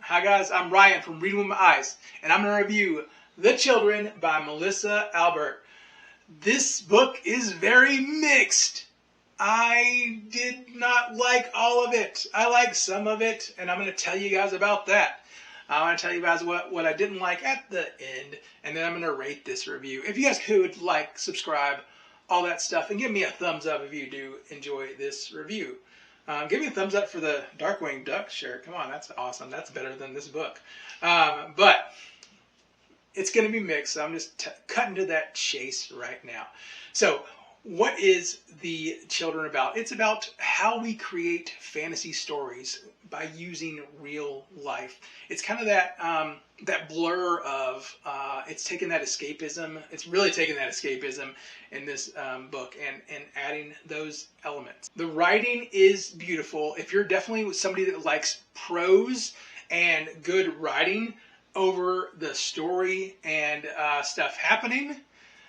Hi guys, I'm Ryan from Reading with My Eyes, and I'm going to review The Children by Melissa Albert. This book is very mixed. I did not like all of it. I like some of it, and I'm going to tell you guys about that. I'm going to tell you guys what I didn't like at the end, and then I'm going to rate this review. If you guys could like, subscribe, all that stuff, and give me a thumbs up if you do enjoy this review. Give me a thumbs up for the Darkwing Duck shirt. Come on, that's awesome. That's better than this book. But it's going to be mixed, so I'm just cutting to that chase right now. So, what is The Children about? It's about how we create fantasy stories by using real life. It's kind of that blur of, it's taking that escapism. It's really taking that escapism in this book and adding those elements. The writing is beautiful. If you're definitely somebody that likes prose and good writing over the story and stuff happening,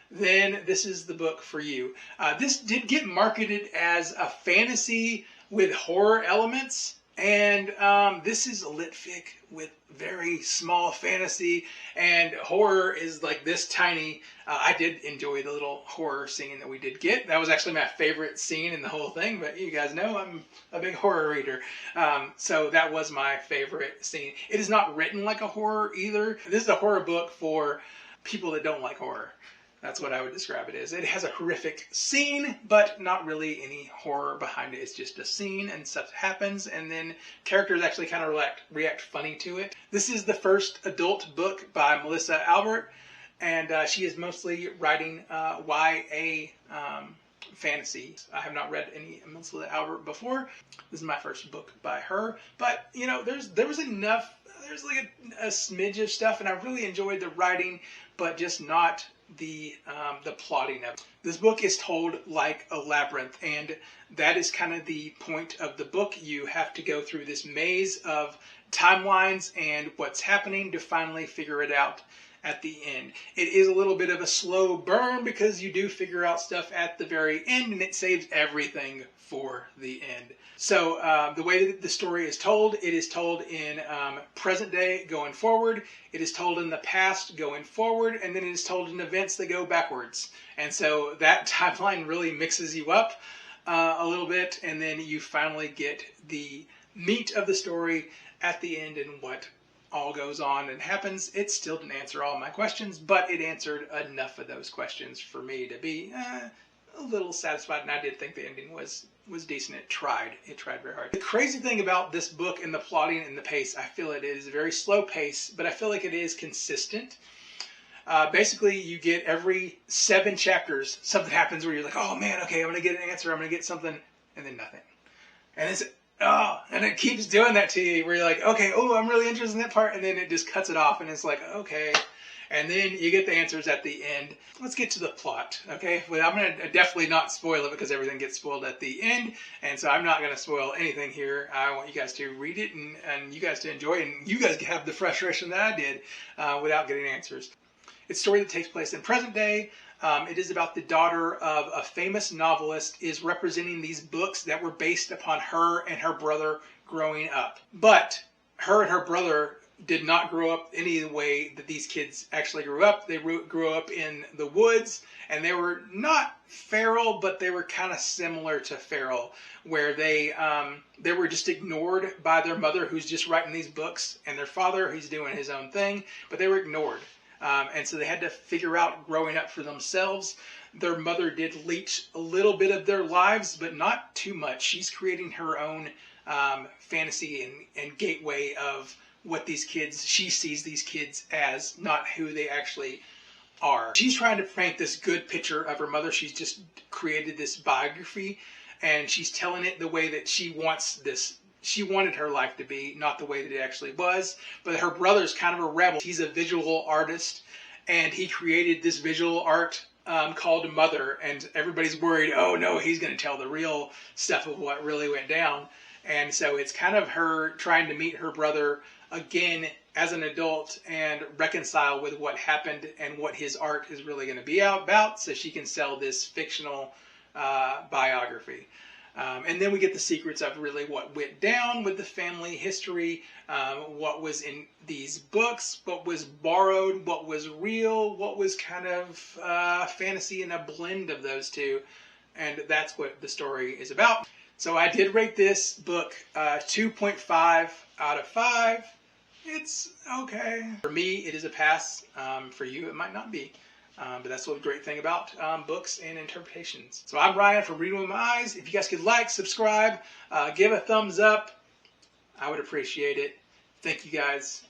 then this is the book for you. This did get marketed as a fantasy with horror elements, and this is a lit fic with very small fantasy, and horror is like this tiny. I did enjoy the little horror scene that we did get. That was actually my favorite scene in the whole thing, but you guys know I'm a big horror reader. So that was my favorite scene. It is not written like a horror either. This is a horror book for people that don't like horror. That's what I would describe it as. It has a horrific scene, but not really any horror behind it. It's just a scene and stuff happens, and then characters actually kind of react funny to it. This is the first adult book by Melissa Albert, and she is mostly writing YA fantasy. I have not read any Melissa Albert before. This is my first book by her, but you know, there was enough. There's like a smidge of stuff, and I really enjoyed the writing, but just not the plotting of it. This book is told like a labyrinth, and that is kind of the point of the book. You have to go through this maze of timelines and what's happening to finally figure it out at the end. It is a little bit of a slow burn because you do figure out stuff at the very end, and it saves everything for the end. So the way that the story is told, it is told in present day going forward, it is told in the past going forward, and then it is told in events that go backwards. And so that timeline really mixes you up a little bit, and then you finally get the meat of the story at the end and what all goes on and happens. It still didn't answer all my questions, but it answered enough of those questions for me to be a little satisfied, and I did think the ending was decent. It tried very hard. The crazy thing about this book and the plotting and the pace, I feel it is a very slow pace, but I feel like it is consistent. Basically, you get every 7 chapters, something happens where you're like, oh man, okay, I'm going to get an answer, I'm going to get something, and then nothing. And it keeps doing that to you, where you're like, okay, I'm really interested in that part, and then it just cuts it off, and it's like, okay. And then you get the answers at the end. Let's get to the plot, okay? Well, I'm going to definitely not spoil it because everything gets spoiled at the end, and so I'm not going to spoil anything here. I want you guys to read it and you guys to enjoy it, and you guys have the frustration that I did without getting answers. It's a story that takes place in present day. It is about the daughter of a famous novelist is representing these books that were based upon her and her brother growing up. But her and her brother did not grow up any of the way that these kids actually grew up. They grew up in the woods, and they were not feral, but they were kind of similar to feral, where they were just ignored by their mother, who's just writing these books, and their father, who's doing his own thing, but they were ignored. And so they had to figure out growing up for themselves. Their mother did leech a little bit of their lives, but not too much. She's creating her own fantasy and gateway of what these kids, she sees these kids as, not who they actually are. She's trying to paint this good picture of her mother. She's just created this biography, and she's telling it the way that she wants this. She wanted her life to be, not the way that it actually was. But her brother's kind of a rebel. He's a visual artist, and he created this visual art called Mother, and everybody's worried, oh no, he's going to tell the real stuff of what really went down. And so it's kind of her trying to meet her brother again as an adult and reconcile with what happened and what his art is really going to be about, so she can sell this fictional biography. And then we get the secrets of really what went down with the family history, what was in these books, what was borrowed, what was real, what was kind of fantasy, and a blend of those two. And that's what the story is about. So I did rate this book 2.5 out of 5. It's okay. For me, it is a pass. For you, it might not be. But that's the great thing about books and interpretations. So I'm Ryan from Reading With My Eyes. If you guys could like, subscribe, give a thumbs up, I would appreciate it. Thank you guys.